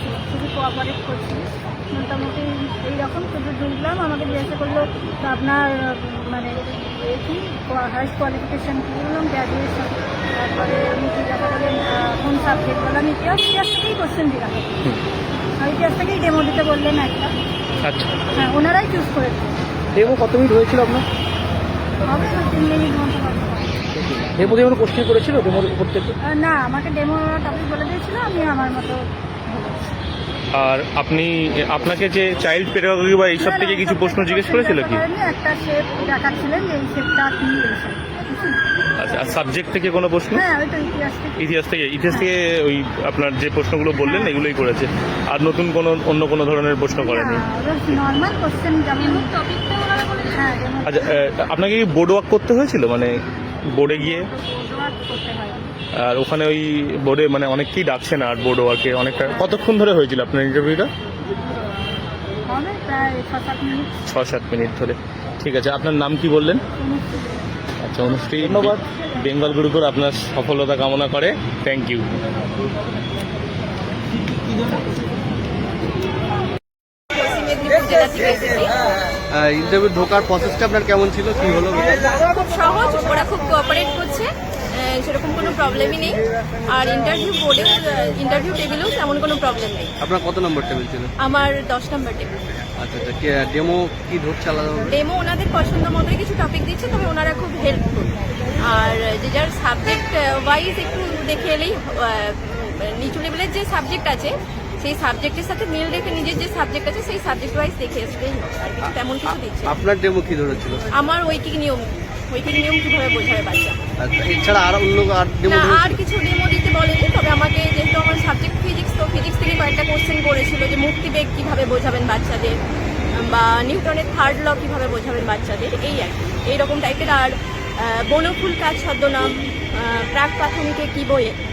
ছিল, খুবই কোঅপারেট করছিল মোটামুটি। এইরকম শুধু ঢুকলাম, আমাকে জিজ্ঞাসা করলো তো আপনার মানে কি হাইস্ট কোয়ালিফিকেশান কী, বললাম গ্র্যাজুয়েশন। তারপরে উনি জিজ্ঞাসা করলেন কোন সাবজেক্ট, বললাম ইতিহাস। ইতিহাস থেকেই কোশ্চেন জিজ্ঞাসা করলেন, ইতিহাস থেকেই ডেমো দিতে বললেন একটা। আচ্ছা, হ্যাঁ, ওনারাই চুজ করেছেন। ডেমো কত মিনিট হয়েছিল আপনার? হবে না 3 মিনিট মতো হবে। ডেমো দিয়ে কোনো কোশ্চেন করেছিল ডেমোর উপর থেকে? না, আমাকে ডেমো টপিক বলে দিয়েছিল, আমি আমার মতো বলেছি। আর আপনাকে যে চাইল্ড পেডাগজি বা এইসব থেকে কিছু প্রশ্ন জিজ্ঞেস করেছিল কি? একটা শেপ দেখাচ্ছিলেন যে এই শেপটা কি, আচ্ছা, আর সাবজেক্ট থেকে কোনো প্রশ্ন? হ্যাঁ ওইটা ইতিহাস থেকে। ইতিহাস থেকে ওই আপনার যে প্রশ্নগুলো বললেন এগুলোই করেছে, আর নতুন অন্য কোনো ধরনের প্রশ্ন করেনি? নর্মাল কোশ্চেন যেমন টপিকটা ওনারা বলেছেন। হ্যাঁ, আচ্ছা, আপনাকে কি বোর্ড ওয়ার্ক করতে হয়েছিল, মানে বোর্ডে গিয়ে? করতে হয়। আর ওখানে ওই বোর্ডে মানে অনেককেই ডাকছে না, আর বোর্ড ওয়ার্কে অনেকটা কতক্ষণ ধরে হয়েছিল আপনার ইন্টারভিউটা? হবে প্রায় 6-7 মিনিট। 6-7 মিনিট ধরে। ঠিক আছে, আপনার নাম কি বললেন? আচ্ছা, অনুশ্রী। ধন্যবাদ। বেঙ্গল গ্রুপের আপনার সফলতা কামনা করে। Thank you. ইন্টারভিউ ঢোকার প্রসেসটা আপনার কেমন ছিল, কি হলো? খুব সহজ, ওরা খুব কোঅপারেট করছে, সেরকম কোনো প্রবলেমই নেই। আর ইন্টারভিউ টেবিলেও তেমন কোনো প্রবলেম নেই। আপনার কত নম্বর টেবিল ছিল? আমার 10 নম্বর টেবিল। আচ্ছা আচ্ছা, ডেমো কি ধরছে আলাদা? ডেমো ওনাদের পছন্দ মতোই কিছু টপিক দিচ্ছে, তবে ওনারা খুব হেল্পফুল। আর যে যার সাবজেক্ট ওয়াইজ একটু দেখে এলেই, নিচু লেভেলের যে সাবজেক্ট আছে সেই সাবজেক্টের সাথে মিল রেখে নিজের যে সাবজেক্ট আছে সেই সাবজেক্ট ওয়াইজ দেখে আসলেই হবে, আর কিছু তেমন কিছু দিচ্ছে। আপনার ডেমো কি ধরেছিল? আমার ঐকিক নিয়ম কিভাবে বোঝাবে বাচ্চা। আচ্ছা, এছাড়া আর অন্য ডেমো? না, আর কিছু ডেমো দিতে বলেনি, তবে আমাকে যেহেতু আমার সাবজেক্ট ফিজিক্স, তো ফিজিক্স থেকে কয়েকটা কোশ্চেন করেছিল যে মুক্তিবেগ কিভাবে বোঝাবেন বাচ্চাদের, বা নিউটনের থার্ড ল কিভাবে বোঝাবেন বাচ্চাদের, এই আর কি এইরকম টাইপের। আর বনফুল কাজ ছদ্মনাম, প্রাক প্রাথমিকে কি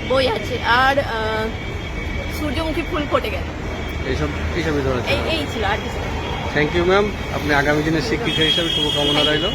বই আছে, আর সূর্যমুখী ফুল ফুটে গেল, এইসবই ধরেছে। এই ছিল, আর কিছু। থ্যাংক ইউ ম্যাম, আপনি আগামী দিনের শিক্ষিকা হিসাবে শুভকামনা রইল।